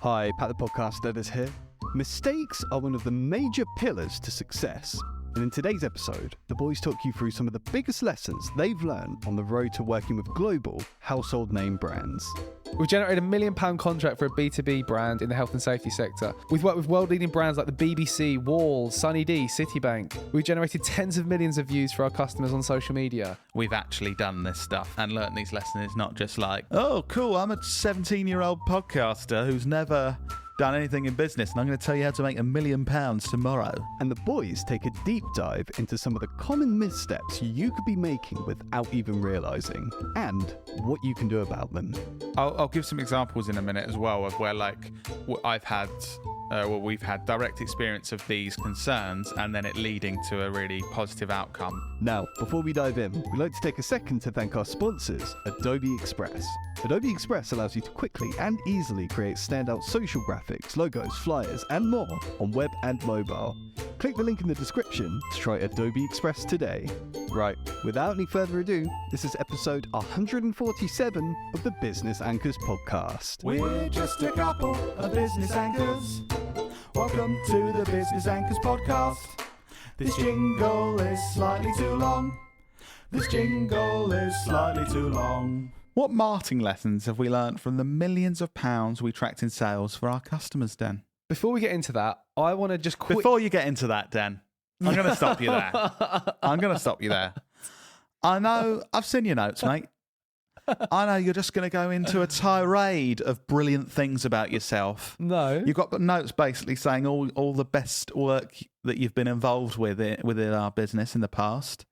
Hi, Pat the Podcast Editor here. Mistakes are one of the major pillars to success. And in today's episode, the boys talk you through some of the biggest lessons they've learned on the road to working with global household name brands. We've generated £1 million contract for a B2B brand in the health and safety sector. We've worked with world-leading brands like the BBC, Wall, Sunny D, Citibank. We've generated tens of millions of views for our customers on social media. We've actually done this stuff and learnt these lessons. It's not just like, oh, cool, I'm a 17-year-old podcaster who's never done anything in business, and I'm going to tell you how to make £1 million tomorrow. And the boys take a deep dive into some of the common missteps you could be making without even realising, and what you can do about them. I'll give some examples in a minute as well of where we've had direct experience of these concerns and then it leading to a really positive outcome. Now, before we dive in, we'd like to take a second to thank our sponsors, Adobe Express. Adobe Express allows you to quickly and easily create standout social graphics, logos, flyers, and more on web and mobile. Click the link in the description to try Adobe Express today. Right, without any further ado, this is episode 147 of the Business Anchors podcast. We're just a couple of business anchors. Welcome to the Business Anchors podcast. This jingle is slightly too long. This jingle is slightly too long. What marketing lessons have we learnt from the millions of pounds we tracked in sales for our customers, Dan? Before we get into that, I want to just Before you get into that, Dan, I'm going to stop you there. I'm going to stop you there. I know, I've seen your notes, mate. I know you're just going to go into a tirade of brilliant things about yourself. No. You've got notes basically saying all the best work that you've been involved with within our business in the past.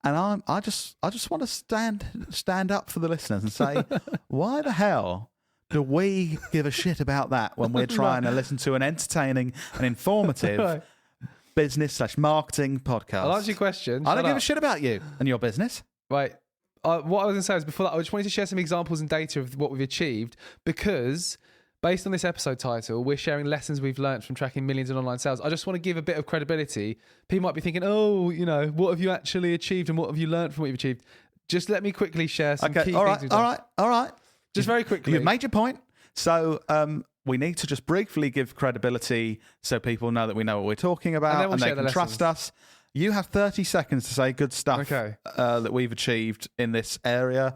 And I just want to stand up for the listeners and say, why the hell do we give a shit about that when we're trying to listen to an entertaining and informative business/marketing podcast? I'll answer your question. I don't give a shit about you and your business. Right. What I was going to say is before that, I just wanted to share some examples and data of what we've achieved because based on this episode title, we're sharing lessons we've learned from tracking millions in online sales. I just want to give a bit of credibility. People might be thinking, oh, what have you actually achieved and what have you learned from what you've achieved? Just let me quickly share some key things we've done. All right. Just very quickly. You've made your point. So we need to just briefly give credibility so people know that we know what we're talking about and they can trust us. You have 30 seconds to say good stuff that we've achieved in this area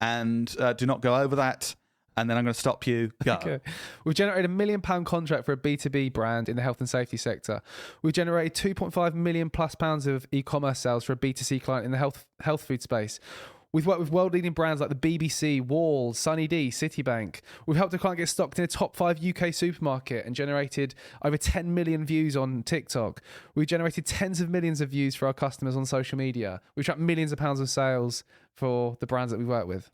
and do not go over that. And then I'm going to stop you. Go. Okay. We've generated £1 million contract for a B2B brand in the health and safety sector. We've generated £2.5 million plus of e-commerce sales for a B2C client in the health food space. We've worked with world-leading brands like the BBC, Wall, Sunny D, Citibank. We've helped a client get stocked in a top 5 UK supermarket and generated over 10 million views on TikTok. We've generated tens of millions of views for our customers on social media. We've tracked millions of pounds of sales for the brands that we work with.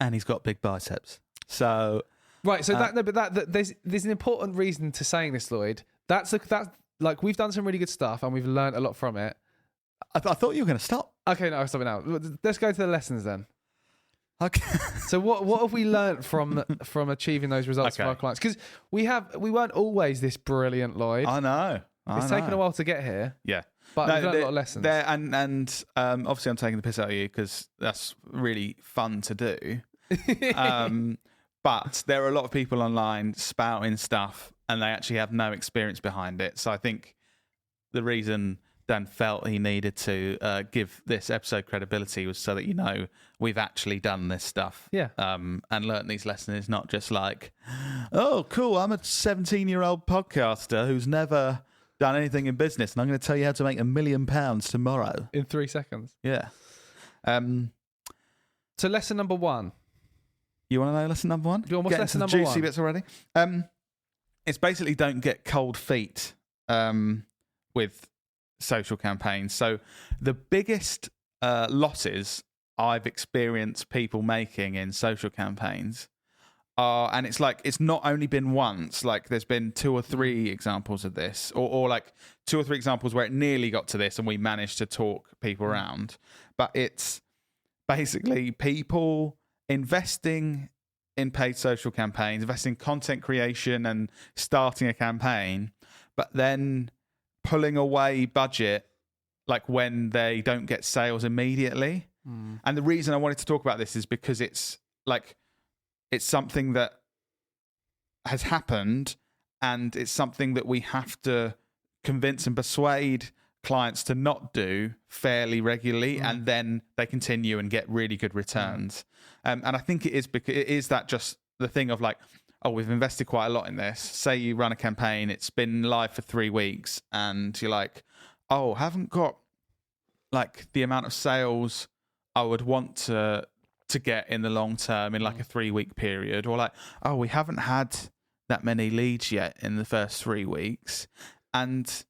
And he's got big biceps. So right, so there's an important reason to saying this, Lloyd. That's we've done some really good stuff and we've learned a lot from it. I thought you were going to stop. Okay, no, I'll stop it now. Let's go to the lessons then. Okay. So what have we learned from achieving those results for our clients? Because we weren't always this brilliant, Lloyd. I know. It's taken a while to get here. Yeah. But we've learned a lot of lessons. And obviously I'm taking the piss out of you because that's really fun to do. But there are a lot of people online spouting stuff and they actually have no experience behind it. So I think the reason Dan felt he needed to give this episode credibility was so that, we've actually done this stuff. Yeah. And learnt these lessons. It's not just like, oh, cool, I'm a 17-year-old podcaster who's never done anything in business and I'm going to tell you how to make £1 million tomorrow. In 3 seconds. Yeah. So lesson number 1. You want to know lesson number 1? Do you want lesson number 1? Juicy bits already. It's basically don't get cold feet with social campaigns. So the biggest losses I've experienced people making in social campaigns are, and it's not only been once, like there's been 2 or 3 examples of this, or like 2 or 3 examples where it nearly got to this and we managed to talk people around. But it's basically people investing in paid social campaigns, investing in content creation and starting a campaign, but then pulling away budget like when they don't get sales immediately. And the reason I wanted to talk about this is because it's something that has happened, and it's something that we have to convince and persuade clients to not do fairly regularly, and then they continue and get really good returns. And I think it is because it is that just the thing of like, oh, we've invested quite a lot in this. Say you run a campaign, it's been live for 3 weeks, and you're like, oh, haven't got like the amount of sales I would want to get in the long term in like a 3-week period, or like, oh, we haven't had that many leads yet in the first 3 weeks. And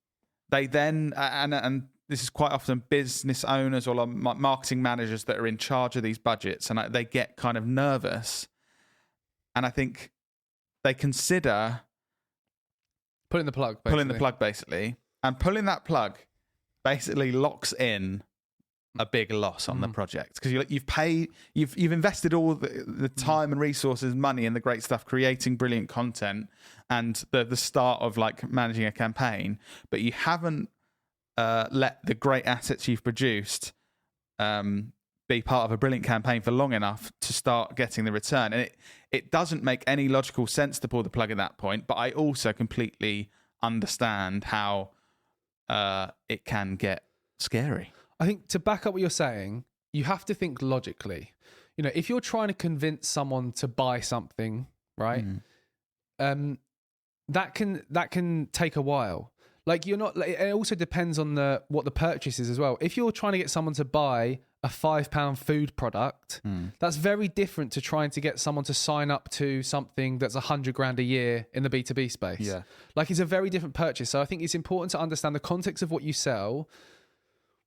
they then, and this is quite often business owners or marketing managers that are in charge of these budgets, and they get kind of nervous. And I think they consider pulling the plug, basically. And pulling that plug basically locks in a big loss on the project, because you've invested all the time and resources and money in the great stuff, creating brilliant content and the start of like managing a campaign, but you haven't let the great assets you've produced be part of a brilliant campaign for long enough to start getting the return. And it doesn't make any logical sense to pull the plug at that point, but I also completely understand how it can get scary. I think to back up what you're saying, you have to think logically. You know, if you're trying to convince someone to buy something, right? That can take a while. Like you're not. It also depends on what the purchase is as well. If you're trying to get someone to buy a £5 food product, that's very different to trying to get someone to sign up to something that's $100,000 a year in the B2B space. Yeah, like it's a very different purchase. So I think it's important to understand the context of what you sell,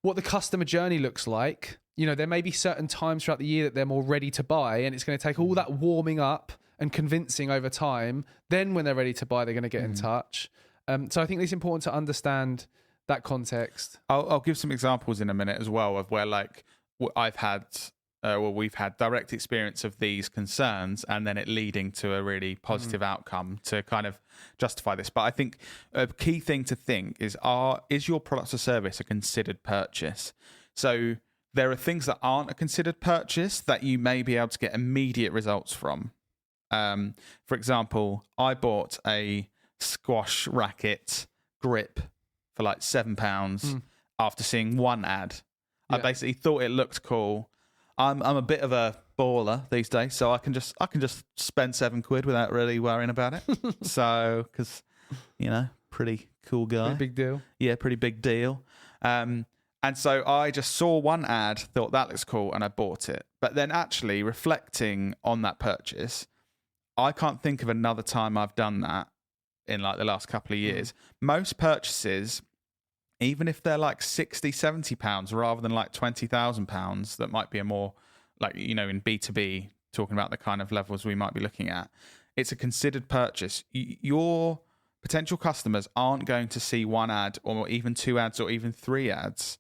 what the customer journey looks like. You know, there may be certain times throughout the year that they're more ready to buy, and it's going to take all that warming up and convincing over time. Then when they're ready to buy, they're going to get in touch. So I think it's important to understand that context. I'll give some examples in a minute as well of where like we've had direct experience of these concerns, and then it leading to a really positive outcome to kind of justify this. But I think a key thing to think is your product or service a considered purchase? So there are things that aren't a considered purchase that you may be able to get immediate results from. For example, I bought a squash racket grip for like £7 after seeing one ad. I basically thought it looked cool. I'm a bit of a baller these days, so I can just spend £7 without really worrying about it. So, because pretty cool guy, Pretty big deal. Yeah, pretty big deal. And so I just saw one ad, thought that looks cool, and I bought it. But then actually reflecting on that purchase, I can't think of another time I've done that in like the last couple of years. Most purchases, even if they're like £60-70 rather than like £20,000, that might be a more like, in B2B, talking about the kind of levels we might be looking at, it's a considered purchase. Your potential customers aren't going to see one ad or even 2 ads or even 3 ads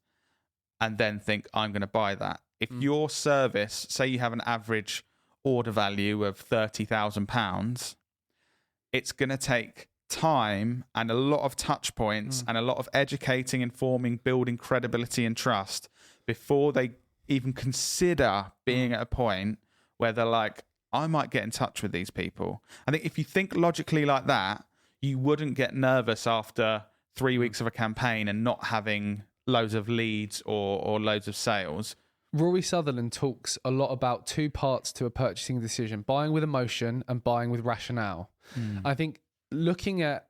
and then think, I'm going to buy that. If your service, say you have an average order value of £30,000, it's going to take time and a lot of touch points and a lot of educating, informing, building credibility and trust before they even consider being at a point where they're like, I might get in touch with these people. I think if you think logically like that, you wouldn't get nervous after 3 weeks of a campaign and not having loads of leads or loads of sales. Rory Sutherland talks a lot about 2 parts to a purchasing decision: buying with emotion and buying with rationale. I think looking at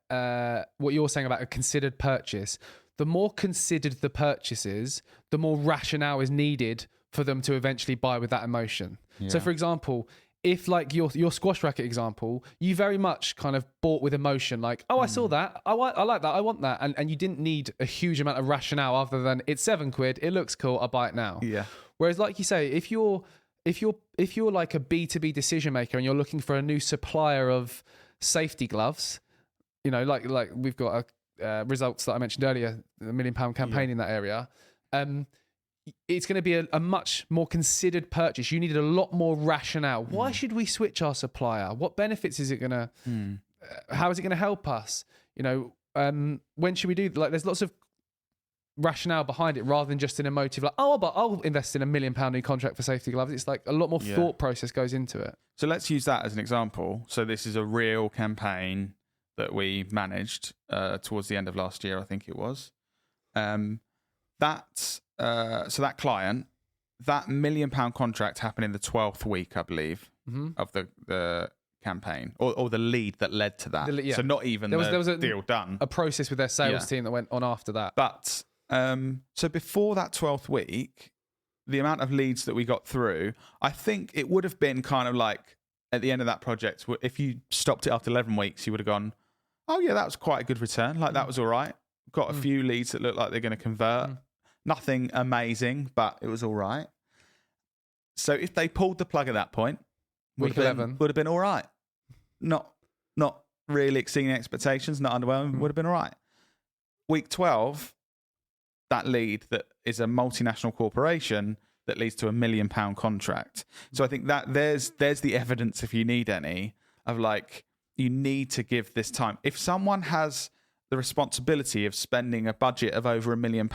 what you're saying about a considered purchase, the more considered the purchase is, the more rationale is needed for them to eventually buy with that emotion. Yeah. So for example, if like your squash racket example, you very much kind of bought with emotion, like, oh, I saw that, I like that, I want that, and you didn't need a huge amount of rationale other than it's £7, it looks cool, I'll buy it now. Yeah. Whereas like you say, if you're like a B2B decision maker and you're looking for a new supplier of safety gloves, like we've got results that I mentioned earlier, a £1 million campaign in that area. It's going to be a much more considered purchase. You needed a lot more rationale. Why should we switch our supplier? What benefits is it going to? How is it going to help us? When should we do? Like, there's lots of rationale behind it rather than just an emotive like, oh, but I'll invest in £1 million new contract for safety gloves. It's like a lot more thought process goes into it. So let's use that as an example. So this is a real campaign that we managed towards the end of last year, I think it was. So that client, that £1 million contract happened in the 12th week, I believe, of the campaign or the lead that led to that. So not even there was a deal done. A process with their sales team that went on after that. But so before that 12th week, the amount of leads that we got through, I think it would have been kind of like at the end of that project, if you stopped it after 11 weeks, you would have gone, oh yeah, that was quite a good return. Like that was all right. Got a few leads that look like they're going to convert. Nothing amazing, but it was all right. So if they pulled the plug at that point, week 11 would have been all right. Not really exceeding expectations, not underwhelming, would have been all right. Week 12, that lead that is a multinational corporation that leads to £1 million contract. So I think that there's the evidence, if you need any, of like, you need to give this time. If someone has the responsibility of spending a budget of over £1 million,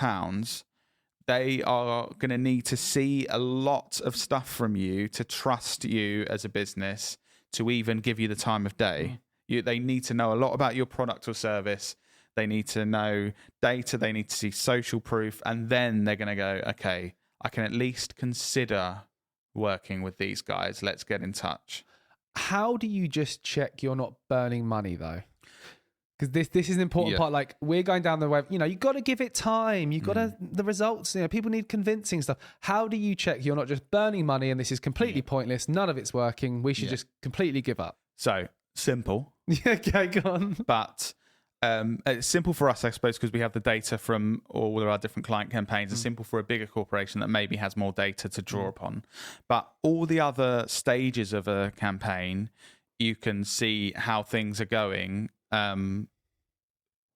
they are going to need to see a lot of stuff from you to trust you as a business to even give you the time of day. They need to know a lot about your product or service. They need to know data. They need to see social proof. And then they're going to go, okay, I can at least consider working with these guys. Let's get in touch. How do you just check you're not burning money, though? Because this is an important part. Like, we're going down the way, you got to give it time. You've got to, the results, people need convincing stuff. How do you check you're not just burning money and this is completely pointless, none of it's working, we should just completely give up? So, simple. Okay, go on. But it's simple for us, I suppose, because we have the data from all of our different client campaigns. It's simple for a bigger corporation that maybe has more data to draw upon. But all the other stages of a campaign, you can see how things are going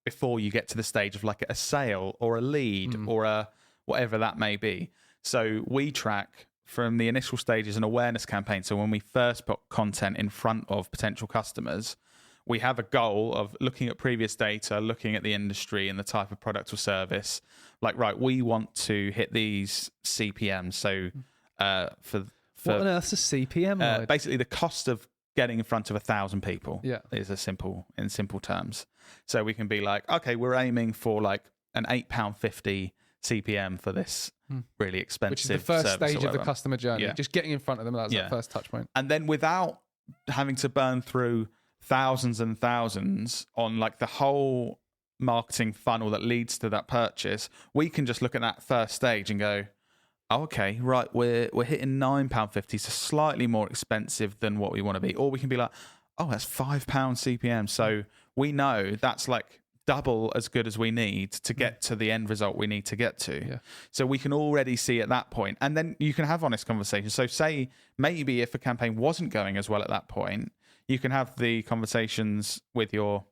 before you get to the stage of like a sale or a lead or a whatever that may be. So we track from the initial stages an awareness campaign. So when we first put content in front of potential customers, we have a goal of looking at previous data, looking at the industry and the type of product or service. Like, right, we want to hit these CPMs. So for what on earth's a CPM? Basically, the cost of getting in front of 1,000 people is in simple terms. So we can be like, okay, we're aiming for like an £8.50 CPM for this really expensive, which is the first stage of the customer journey. Just getting in front of them, that's that first touch point. And then without having to burn through thousands and thousands on like the whole marketing funnel that leads to that purchase, we can just look at that first stage and go, oh, okay, right, we're hitting £9.50, so slightly more expensive than what we want to be. Or we can be like, oh, that's £5 CPM. So we know that's like double as good as we need to get to the end result we need to get to. Yeah. So we can already see at that point. And then you can have honest conversations. So say maybe if a campaign wasn't going as well at that point, you can have the conversations with your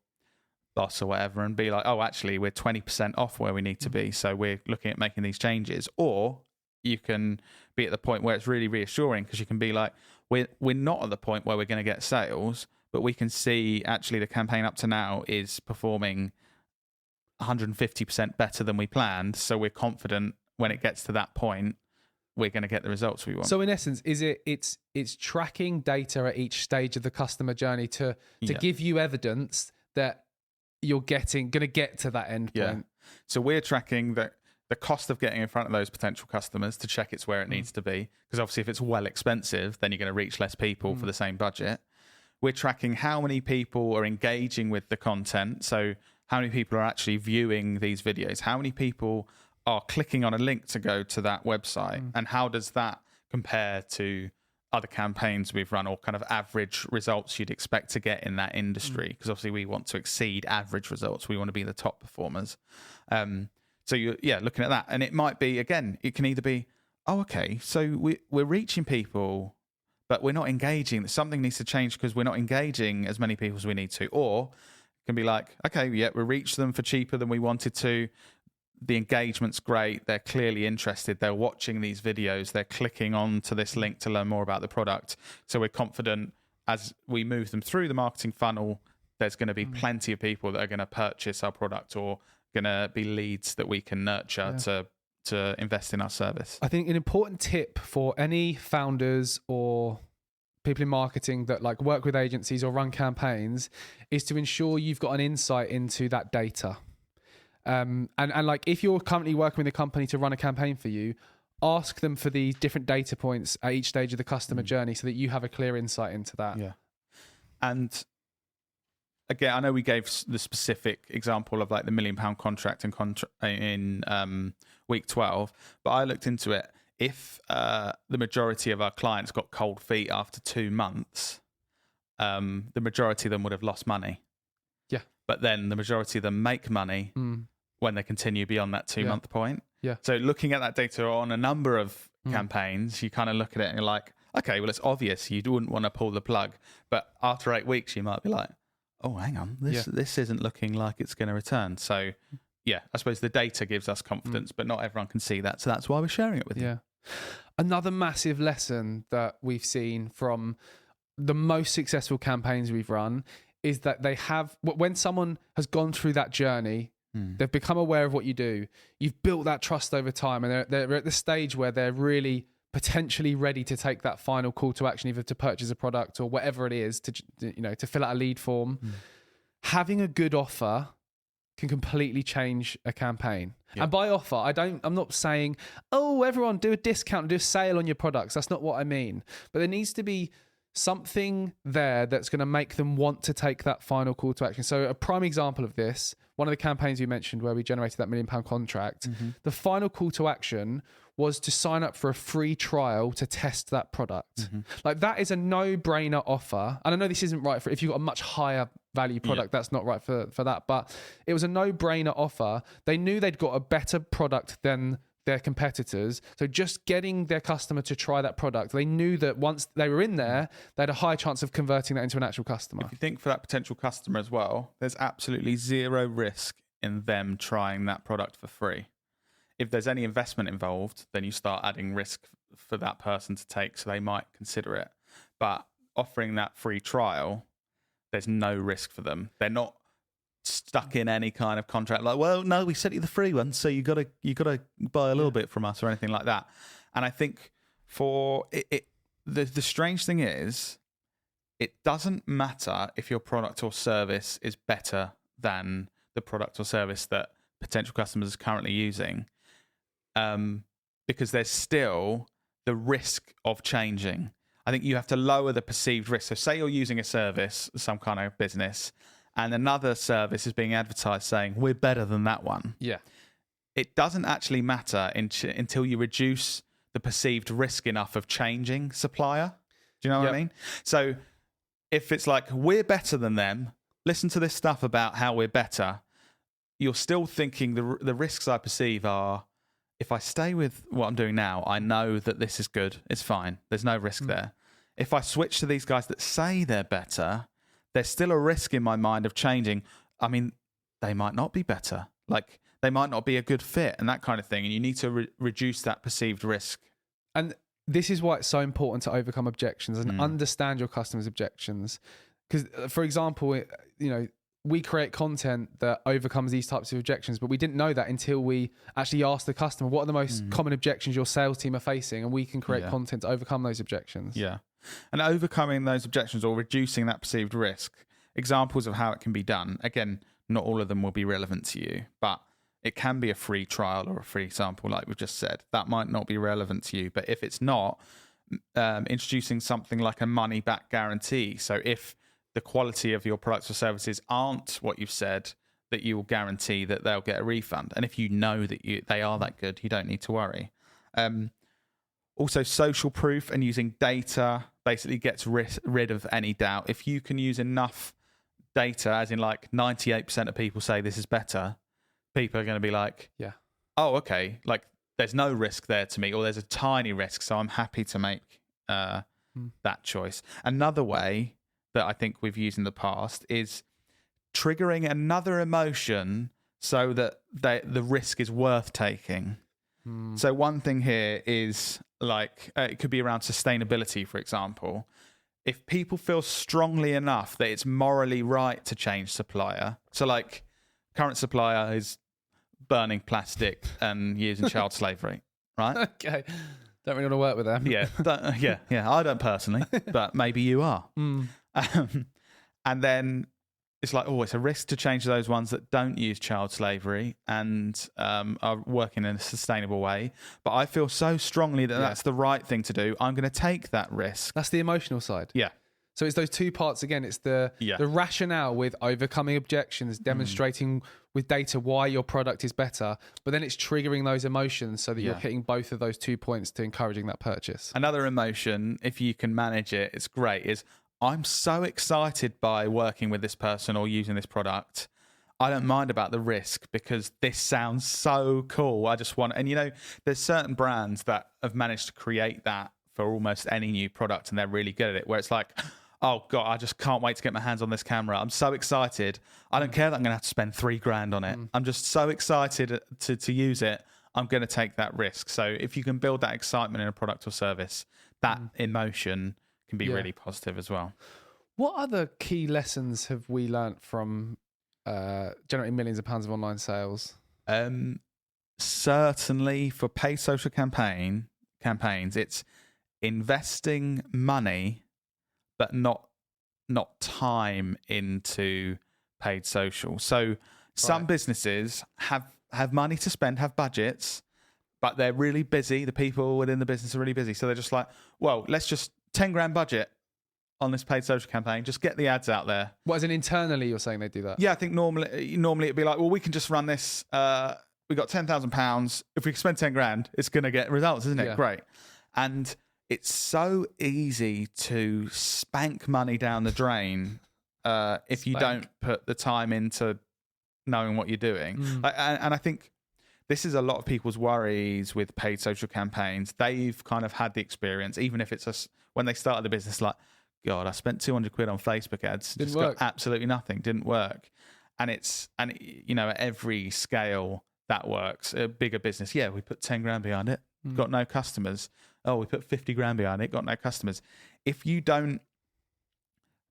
boss or whatever and be like, oh, actually, we're 20% off where we need to be. So we're looking at making these changes. Or you can be at the point where it's really reassuring because you can be like, we're not at the point where we're going to get sales, but we can see actually the campaign up to now is performing 150% better than we planned. So we're confident when it gets to that point, we're going to get the results we want. So in essence, it's tracking data at each stage of the customer journey to give you evidence that you're going to get to that end point. So we're tracking the cost of getting in front of those potential customers to check it's where it needs to be. Because obviously if it's well expensive, then you're going to reach less people for the same budget. We're tracking how many people are engaging with the content. So how many people are actually viewing these videos? How many people are clicking on a link to go to that website? And how does that compare to other campaigns we've run or kind of average results you'd expect to get in that industry? Because obviously we want to exceed average results. We want to be the top performers. So you're looking at that. And it might be, again, it can either be, oh, okay, so we're reaching people, but we're not engaging. Something needs to change because we're not engaging as many people as we need to. Or it can be like, okay, we reached them for cheaper than we wanted to. The engagement's great. They're clearly interested. They're watching these videos. They're clicking on to this link to learn more about the product. So we're confident as we move them through the marketing funnel, there's going to be plenty of people that are going to purchase our product or going to be leads that we can nurture to invest in our service. I think an important tip for any founders or people in marketing that like work with agencies or run campaigns is to ensure you've got an insight into that data. And like if you're currently working with a company to run a campaign for you, ask them for the different data points at each stage of the customer journey so that you have a clear insight into that. Yeah. And again, I know we gave the specific example of like the £1 million contract in week 12, but I looked into it. If the majority of our clients got cold feet after 2 months, the majority of them would have lost money. Yeah. But then the majority of them make money when they continue beyond that 2 month point. Yeah. So looking at that data on a number of campaigns, you kind of look at it and you're like, okay, well, it's obvious you wouldn't want to pull the plug. But after 8 weeks, you might be like, oh, hang on, this isn't looking like it's going to return. So, yeah, I suppose the data gives us confidence, but not everyone can see that. So that's why we're sharing it with you. Yeah. Another massive lesson that we've seen from the most successful campaigns we've run is that they have, when someone has gone through that journey, they've become aware of what you do, you've built that trust over time, and they're at the stage where they're really potentially ready to take that final call to action, either to purchase a product or whatever it is, to fill out a lead form. Having a good offer can completely change a campaign. And by offer, I'm not saying, oh, everyone do a discount, do a sale on your products. That's not what I mean. But there needs to be something there that's going to make them want to take that final call to action. So a prime example of this, one of the campaigns you mentioned where we generated that £1 million contract, the final call to action was to sign up for a free trial to test that product. Like that is a no-brainer offer. And I know this isn't right for, if you've got a much higher value product, that's not right for that, but it was a no-brainer offer. They knew they'd got a better product than their competitors. So just getting their customer to try that product, they knew that once they were in there, they had a high chance of converting that into an actual customer. If you think for that potential customer as well, there's absolutely zero risk in them trying that product for free. If there's any investment involved, then you start adding risk for that person to take, so they might consider it. But offering that free trial, there's no risk for them. They're not stuck in any kind of contract like, well, no, we sent you the free one, so you gotta buy a little bit from us or anything like that. And I think for it the strange thing is, it doesn't matter if your product or service is better than the product or service that potential customers are currently using, because there's still the risk of changing. I think you have to lower the perceived risk. So say you're using a service, some kind of business, and another service is being advertised saying, we're better than that one. Yeah. It doesn't actually matter until you reduce the perceived risk enough of changing supplier. Do you know what I mean? So if it's like, we're better than them, listen to this stuff about how we're better, you're still thinking the risks I perceive are, if I stay with what I'm doing now, I know that this is good. It's fine. There's no risk there. If I switch to these guys that say they're better, there's still a risk in my mind of changing. I mean, they might not be better. Like, they might not be a good fit and that kind of thing. And you need to reduce that perceived risk. And this is why it's so important to overcome objections and understand your customers' objections. Because, for example, we create content that overcomes these types of objections, but we didn't know that until we actually asked the customer, what are the most common objections your sales team are facing? And we can create content to overcome those objections. Yeah. And overcoming those objections or reducing that perceived risk, examples of how it can be done. Again, not all of them will be relevant to you, but it can be a free trial or a free sample, like we've just said. That might not be relevant to you, but if it's not, introducing something like a money-back guarantee. So if the quality of your products or services aren't what you've said, that you will guarantee that they'll get a refund. And if you know that they are that good, you don't need to worry. Also, social proof and using data basically gets rid of any doubt. If you can use enough data, as in like 98% of people say this is better, people are going to be like, oh, okay, like there's no risk there to me, or there's a tiny risk, so I'm happy to make that choice. Another way that I think we've used in the past is triggering another emotion so that the risk is worth taking. So one thing here is like, it could be around sustainability, for example. If people feel strongly enough that it's morally right to change supplier, so like current supplier is burning plastic and using child slavery, right? Okay. Don't really want to work with them. Yeah. I don't personally, but maybe you are. And then it's like, it's a risk to change those ones that don't use child slavery and are working in a sustainable way. But I feel so strongly that that's the right thing to do. I'm going to take that risk. That's the emotional side. Yeah. So it's those two parts again. It's the rationale with overcoming objections, demonstrating with data why your product is better, but then it's triggering those emotions so that you're hitting both of those 2 points to encouraging that purchase. Another emotion, if you can manage it, it's great, is I'm so excited by working with this person or using this product. I don't mind about the risk because this sounds so cool. I just want, and there's certain brands that have managed to create that for almost any new product and they're really good at it, where it's like, oh God, I just can't wait to get my hands on this camera. I'm so excited. I don't care that I'm going to have to spend $3,000 on it. I'm just so excited to use it. I'm going to take that risk. So if you can build that excitement in a product or service, that emotion can be really positive as well. What other key lessons have we learnt from generating millions of pounds of online sales? Certainly for paid social campaigns, it's investing money but not time into paid social. So some businesses have money to spend, have budgets, but they're really busy. The people within the business are really busy. So they're just like, well, let's just $10,000 budget on this paid social campaign. Just get the ads out there. What, as in internally you're saying they do that? Yeah, I think normally it'd be like, well, we can just run this. We got £10,000. If we spend $10,000, it's going to get results, isn't it? Yeah. Great. And it's so easy to spank money down the drain if you don't put the time into knowing what you're doing. And I think this is a lot of people's worries with paid social campaigns. They've kind of had the experience, even if it's when they started the business, like, God, I spent £200 on Facebook ads. Didn't just work. Got absolutely nothing. Didn't work. And at every scale that works. A bigger business, we put $10,000 behind it, got no customers. Oh, we put $50,000 behind it, got no customers. If you don't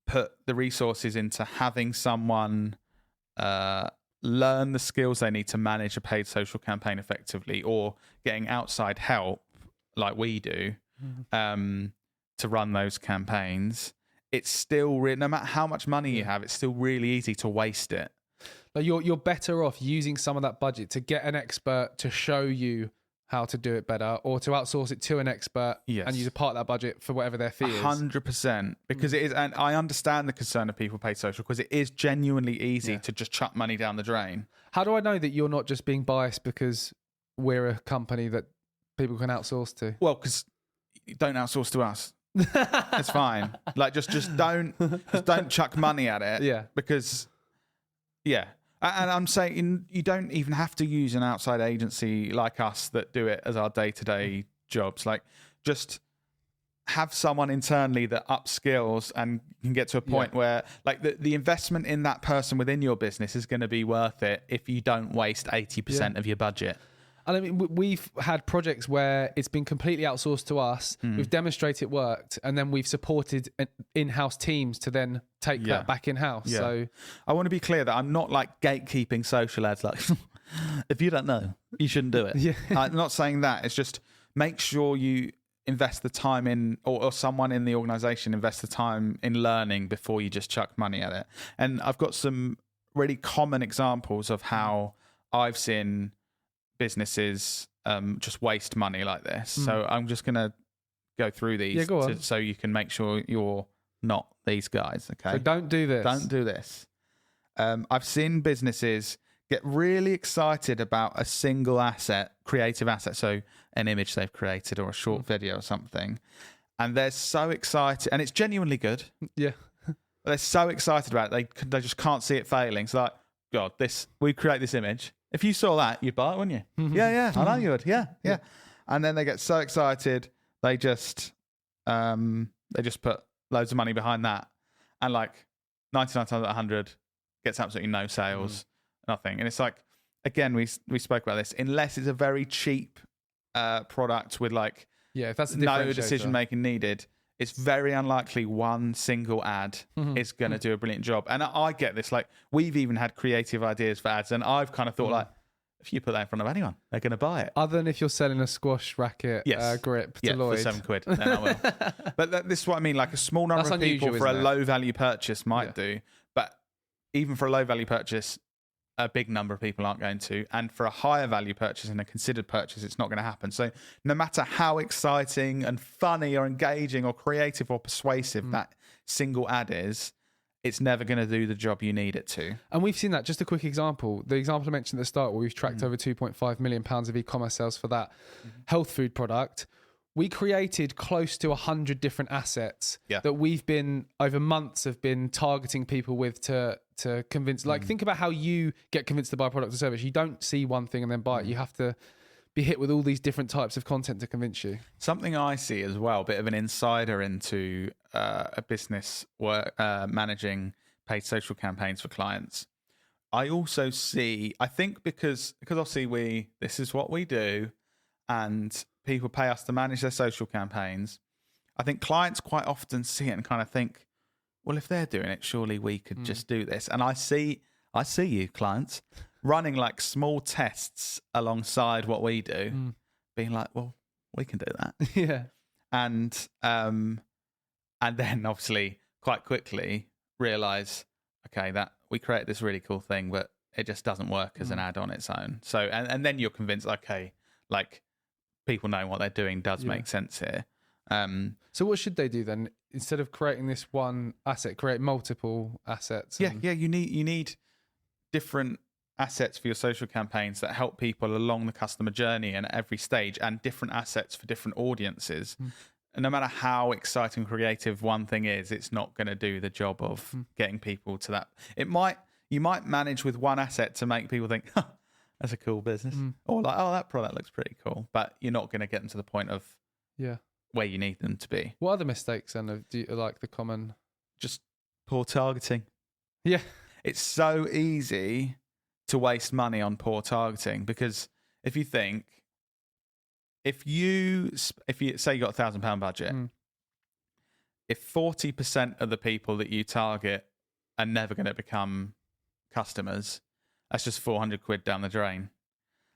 put the resources into having someone learn the skills they need to manage a paid social campaign effectively, or getting outside help like we do to run those campaigns, it's still no matter how much money you have, it's still really easy to waste it. Like you're better off using some of that budget to get an expert to show you how to do it better, or to outsource it to an expert and use a part of that budget for whatever their fee is. 100%, because it is, and I understand the concern of people paid social, because it is genuinely easy to just chuck money down the drain. How do I know that you're not just being biased because we're a company that people can outsource to? Well, because you don't outsource to us. It's fine. Like just don't chuck money at it. Yeah. Because and I'm saying you don't even have to use an outside agency like us that do it as our day-to-day jobs. Like, just have someone internally that upskills and can get to a point where, like, the investment in that person within your business is going to be worth it if you don't waste 80% of your budget. And I mean, we've had projects where it's been completely outsourced to us. We've demonstrated it worked, and then we've supported in-house teams to then take that back in-house. Yeah. So I want to be clear that I'm not like gatekeeping social ads. Like, if you don't know, you shouldn't do it. Yeah. I'm not saying that. It's just make sure you invest the time in, or someone in the organization invest the time in learning before you just chuck money at it. And I've got some really common examples of how I've seen businesses just waste money like this. So I'm just going to go through these so you can make sure you're not these guys. Okay. So don't do this. Don't do this. I've seen businesses get really excited about a single asset, creative asset. So an image they've created or a short video or something. And they're so excited, and it's genuinely good. Yeah. They're so excited about it. They just can't see it failing. So like, God, we create this image. If you saw that, you'd buy it, wouldn't you? Yeah, I know you would. Yeah. And then they get so excited, they just put loads of money behind that, and like 99 times out of 100 gets absolutely no sales, nothing. And it's like, again, we spoke about this. Unless it's a very cheap product with like if that's a no decision making needed, it's very unlikely one single ad is going to do a brilliant job. And I get this. Like, we've even had creative ideas for ads, and I've kind of thought like, if you put that in front of anyone, they're going to buy it. Other than if you're selling a squash racket grip to Lloyd. For £7, then I will. But this is what I mean. Like a small number That's of people unusual, for a isn't it? low value purchase might do, but even for a low value purchase, a big number of people aren't going to. And for a higher value purchase and a considered purchase, it's not going to happen. So no matter how exciting and funny or engaging or creative or persuasive that single ad is, it's never going to do the job you need it to. And we've seen that. Just a quick example. The example I mentioned at the start where we've tracked over £2.5 million of e-commerce sales for that health food product. We created close to 100 different assets that we've been, over months, have been targeting people with to convince. Like, think about how you get convinced to buy a product or service. You don't see one thing and then buy it. You have to be hit with all these different types of content to convince you. Something I see as well, a bit of an insider into a business managing paid social campaigns for clients. I also see, I think because obviously this is what we do and people pay us to manage their social campaigns. I think clients quite often see it and kind of think, well, if they're doing it, surely we could just do this. And I see you clients running like small tests alongside what we do, being like, well, we can do that. Yeah. And then obviously quite quickly realize, okay, that we created this really cool thing, but it just doesn't work as an ad on its own. So, and then you're convinced, okay, like people know what they're doing does make sense here. So what should they do then? Instead of creating this one asset, create multiple assets? Yeah. You need different assets for your social campaigns that help people along the customer journey and at every stage, and different assets for different audiences. And no matter how exciting and creative one thing is, it's not going to do the job of getting people to that. You might manage with one asset to make people think, huh, that's a cool business, or like, oh, that product looks pretty cool, but you're not going to get them to the point of where you need them to be. What other mistakes then do you like the common? Just poor targeting. Yeah. It's so easy to waste money on poor targeting, because if you think, if you say you got £1,000 budget, if 40% of the people that you target are never going to become customers, that's just £400 down the drain.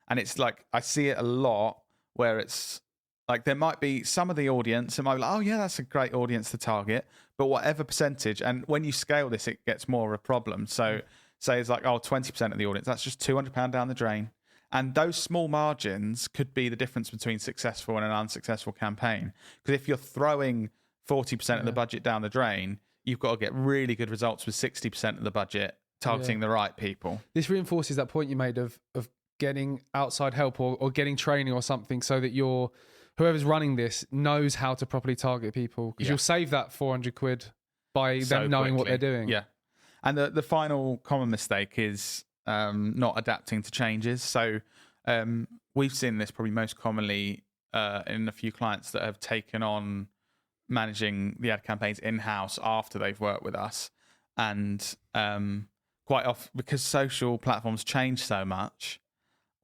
And it's like, I see it a lot where it's like, there might be some of the audience, it might be like, oh yeah, that's a great audience to target, but whatever percentage, and when you scale this, it gets more of a problem. So say it's like, oh, 20% of the audience, that's just £200 down the drain. And those small margins could be the difference between successful and an unsuccessful campaign. Because if you're throwing 40% of the budget down the drain, you've got to get really good results with 60% of the budget targeting the right people. This reinforces that point you made of getting outside help or getting training or something, so that whoever's running this knows how to properly target people, because you'll save that £400 by them knowing what they're doing. Yeah. And the final common mistake is not adapting to changes. So we've seen this probably most commonly in a few clients that have taken on managing the ad campaigns in-house after they've worked with us. And quite often, because social platforms change so much,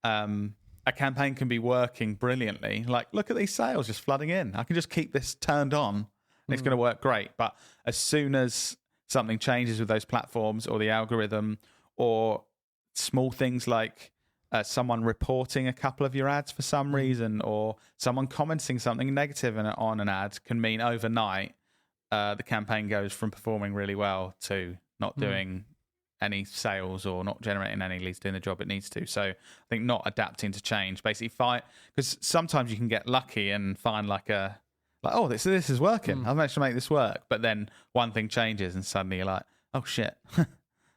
a campaign can be working brilliantly. Like, look at these sales just flooding in. I can just keep this turned on and it's going to work great. But as soon as something changes with those platforms or the algorithm, or small things like someone reporting a couple of your ads for some reason, or someone commenting something negative on an ad, can mean overnight the campaign goes from performing really well to not doing any sales or not generating any leads, doing the job it needs to. So I think not adapting to change, basically because sometimes you can get lucky and find oh, this is working. I've managed to make this work. But then one thing changes and suddenly you're like, oh shit,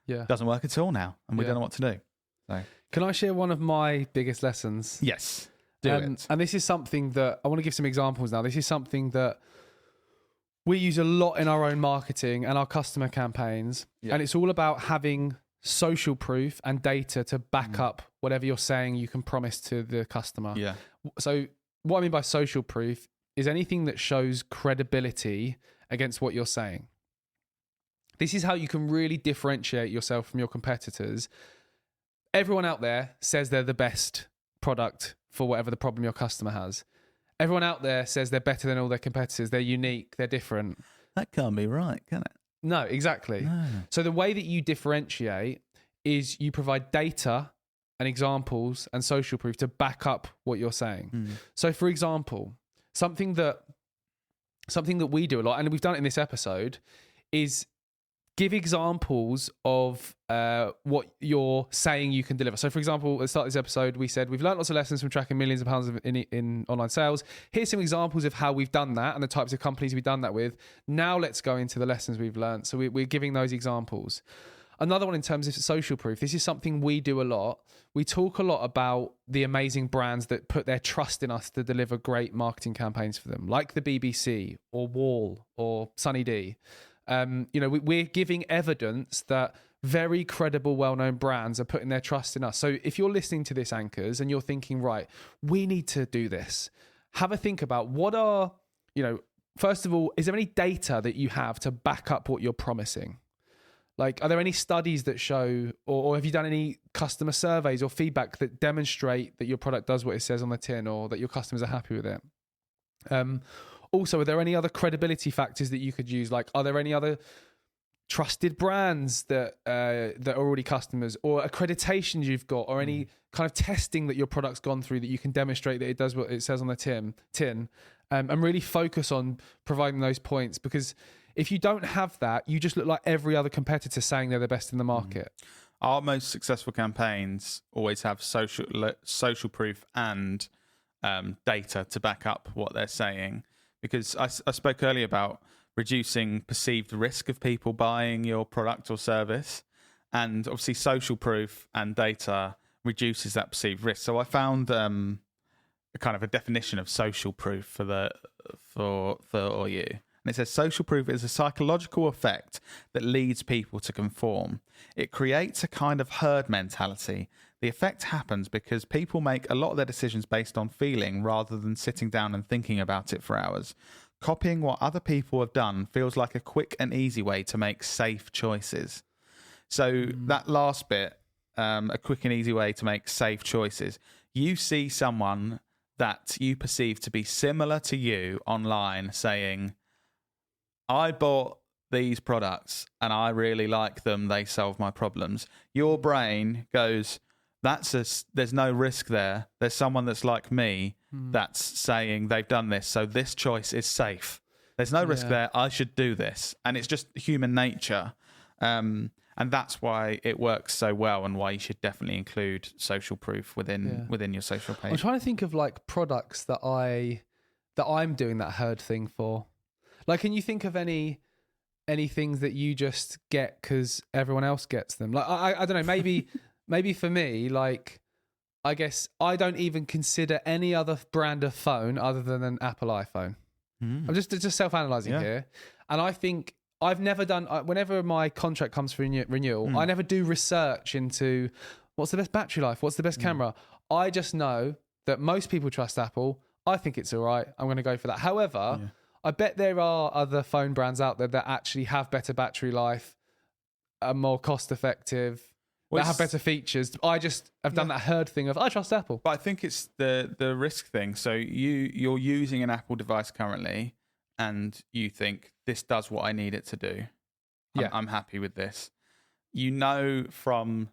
doesn't work at all now. And we don't know what to do. So can I share one of my biggest lessons? Yes, do it. And this is something that I want to give some examples now. This is something that we use a lot in our own marketing and our customer campaigns. Yeah. And it's all about having social proof and data to back up whatever you're saying you can promise to the customer. Yeah. So what I mean by social proof is anything that shows credibility against what you're saying. This is how you can really differentiate yourself from your competitors. Everyone out there says they're the best product for whatever the problem your customer has. Everyone out there says they're better than all their competitors. They're unique. They're different. That can't be right, can it? No, exactly. No. So the way that you differentiate is you provide data and examples and social proof to back up what you're saying. So, for example, something that we do a lot, and we've done it in this episode, is give examples of what you're saying you can deliver. So, for example, at the start of this episode, we said we've learned lots of lessons from tracking millions of pounds in online sales. Here's some examples of how we've done that and the types of companies we've done that with. Now let's go into the lessons we've learned. So we're giving those examples. Another one in terms of social proof, this is something we do a lot. We talk a lot about the amazing brands that put their trust in us to deliver great marketing campaigns for them, like the BBC or Wall or Sunny D. We're giving evidence that very credible, well-known brands are putting their trust in us. So if you're listening to this, Anchors, and you're thinking, right, we need to do this, have a think about first of all, is there any data that you have to back up what you're promising? Like, are there any studies that show, or have you done any customer surveys or feedback that demonstrate that your product does what it says on the tin, or that your customers are happy with it? Also, are there any other credibility factors that you could use? Like, are there any other trusted brands that are already customers, or accreditations you've got, or any kind of testing that your product's gone through that you can demonstrate that it does what it says on the tin? And really focus on providing those points, because if you don't have that, you just look like every other competitor saying they're the best in the market. Our most successful campaigns always have social proof and data to back up what they're saying. Because I spoke earlier about reducing perceived risk of people buying your product or service, and obviously social proof and data reduces that perceived risk. So I found a kind of a definition of social proof for you. And it says social proof is a psychological effect that leads people to conform. It creates a kind of herd mentality. The effect happens because people make a lot of their decisions based on feeling rather than sitting down and thinking about it for hours. Copying what other people have done feels like a quick and easy way to make safe choices. So that last bit, a quick and easy way to make safe choices. You see someone that you perceive to be similar to you online saying, I bought these products and I really like them. They solve my problems. Your brain goes, there's no risk there. There's someone that's like me that's saying they've done this. So this choice is safe. There's no risk there. I should do this. And it's just human nature. And that's why it works so well, and why you should definitely include social proof within your social page. I'm trying to think of like products that I'm doing that herd thing for. Like, can you think of any things that you just get because everyone else gets them? Like, I don't know, maybe for me, like, I guess I don't even consider any other brand of phone other than an Apple iPhone. I'm just self-analyzing here. And I think I've never done, whenever my contract comes for renewal, I never do research into what's the best battery life, what's the best camera. I just know that most people trust Apple. I think it's all right. I'm going to go for that. However, I bet there are other phone brands out there that actually have better battery life, are more cost effective, that have better features. I just have done that herd thing of I trust Apple. But I think it's the risk thing. So you're using an Apple device currently, and you think this does what I need it to do. I'm happy with this. You know from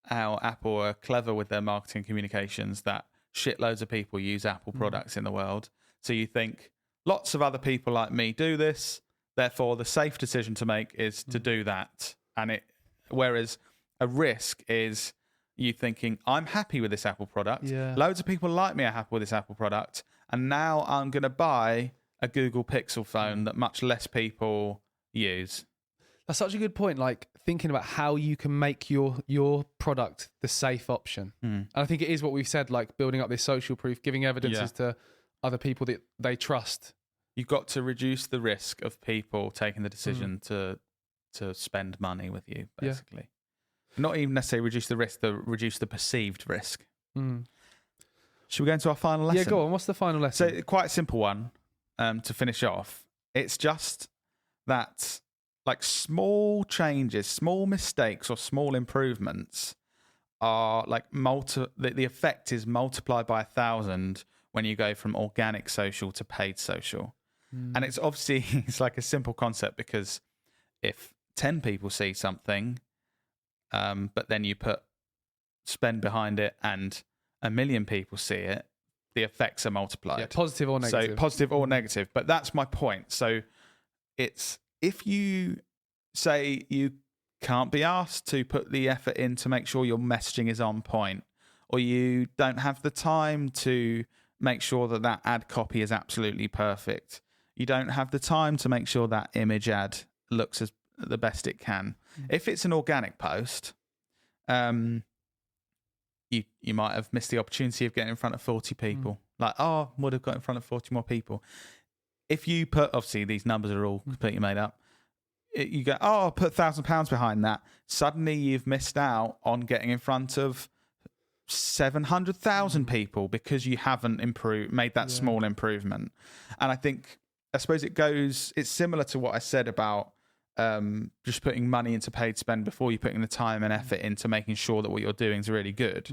how Apple are clever with their marketing communications that shitloads of people use Apple products in the world. So you think, lots of other people like me do this, therefore the safe decision to make is to do that. Whereas a risk is you thinking, I'm happy with this Apple product. Loads of people like me are happy with this Apple product, and now I'm going to buy a Google Pixel phone that much less people use. That's such a good point. Like, thinking about how you can make your product the safe option. And I think it is what we've said, like building up this social proof, giving evidences to other people that they trust. You've got to reduce the risk of people taking the decision to spend money with you, basically. Not even necessarily reduce the risk, reduce the perceived risk. Should we go into our final lesson? Yeah, go on. What's the final lesson? So, quite a simple one to finish off. It's just that, like, small changes, small mistakes, or small improvements are like the effect is multiplied by 1,000 when you go from organic social to paid social. And it's obviously, it's like a simple concept, because if 10 people see something, but then you put spend behind it and 1 million people see it, the effects are multiplied. Yeah, positive or negative. So positive or negative. But that's my point. So it's if you say you can't be asked to put the effort in to make sure your messaging is on point, or you don't have the time to make sure that that ad copy is absolutely perfect, you don't have the time to make sure that image ad looks as the best it can. If it's an organic post, you might have missed the opportunity of getting in front of 40 people. Would have got in front of 40 more people. If you put, obviously these numbers are all completely made up. You go, I'll put £1,000 behind that. Suddenly you've missed out on getting in front of 700,000 people because you haven't made that small improvement. And I suppose it's similar to what I said about just putting money into paid spend before you're putting the time and effort into making sure that what you're doing is really good.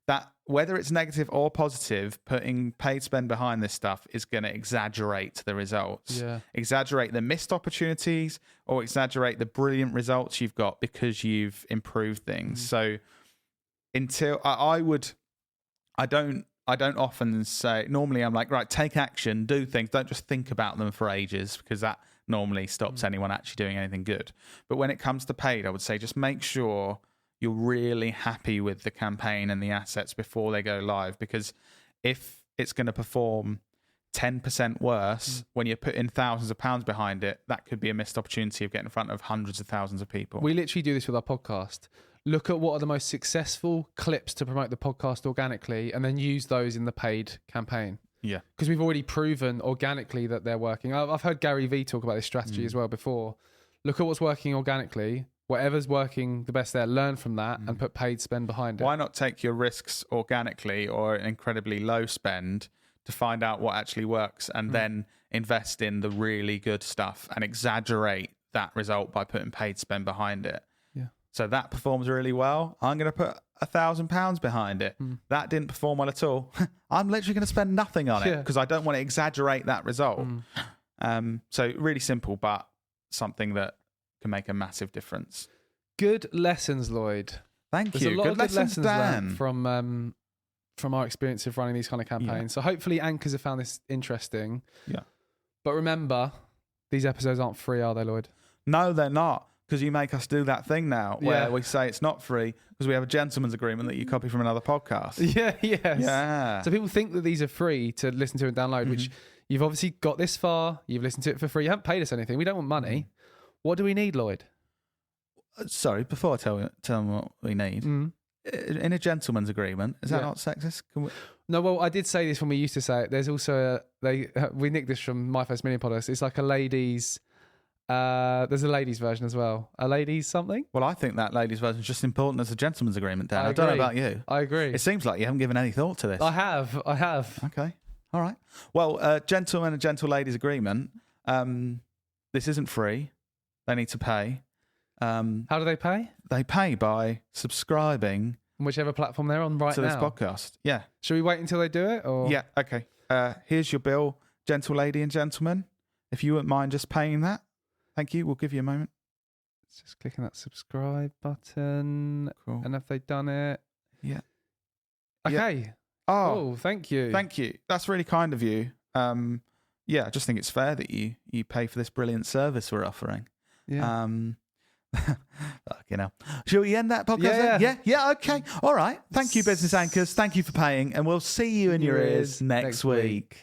That whether it's negative or positive, putting paid spend behind this stuff is going to exaggerate the results, exaggerate the missed opportunities, or exaggerate the brilliant results you've got because you've improved things. So until I don't often say, normally I'm like, right, take action, do things, don't just think about them for ages, because that normally stops anyone actually doing anything good. But when it comes to paid, I would say just make sure you're really happy with the campaign and the assets before they go live, because if it's going to perform 10% worse when you're putting thousands of pounds behind it, that could be a missed opportunity of getting in front of hundreds of thousands of people. We literally do this with our podcast. Look at what are the most successful clips to promote the podcast organically, and then use those in the paid campaign. Yeah. Because we've already proven organically that they're working. I've heard Gary Vee talk about this strategy as well before. Look at what's working organically. Whatever's working the best there, learn from that and put paid spend behind it. Why not take your risks organically or an incredibly low spend to find out what actually works, and then invest in the really good stuff and exaggerate that result by putting paid spend behind it? Yeah. So that performs really well. I'm going to put £1,000 behind it. That didn't perform well at all. I'm literally going to spend nothing on it because I don't want to exaggerate that result. So really simple, but something that can make a massive difference. Good lessons, Lloyd. Thank you. There's a lot of good lessons Dan. learned from our experience of running these kind of campaigns. So hopefully anchors have found this interesting. Yeah. But remember, these episodes aren't free, are they, Lloyd? No, they're not, because you make us do that thing now where we say it's not free because we have a gentleman's agreement that you copy from another podcast. Yeah. So people think that these are free to listen to and download, which you've obviously got this far. You've listened to it for free. You haven't paid us anything. We don't want money. What do we need, Lloyd? Sorry, before I tell them what we need, in a gentleman's agreement, is that not sexist? No, well, I did say this when we used to say it. There's also we nicked this from My First Million podcast. It's like a ladies. There's a ladies version as well. A ladies something. Well, I think that ladies version is just as important as a gentleman's agreement, Dan. I don't know about you. I agree. It seems like you haven't given any thought to this. I have. Okay. All right. Well, gentleman and gentle ladies agreement. This isn't free. They need to pay. How do they pay? They pay by subscribing Whichever platform they're on to now. this podcast. Yeah. Should we wait until they do it? Or Yeah. Okay. Here's your bill, gentle lady and gentlemen. If you wouldn't mind just paying that, thank you. We'll give you a moment. Just clicking that subscribe button. Cool. And have they done it? Yeah. Okay. Yeah. Oh, thank you. Thank you. That's really kind of you. I just think it's fair that you pay for this brilliant service we're offering. Yeah. Shall we end that podcast? Yeah. Yeah. Okay. All right. Thank you, business anchors. Thank you for paying, and we'll see you in your ears next week.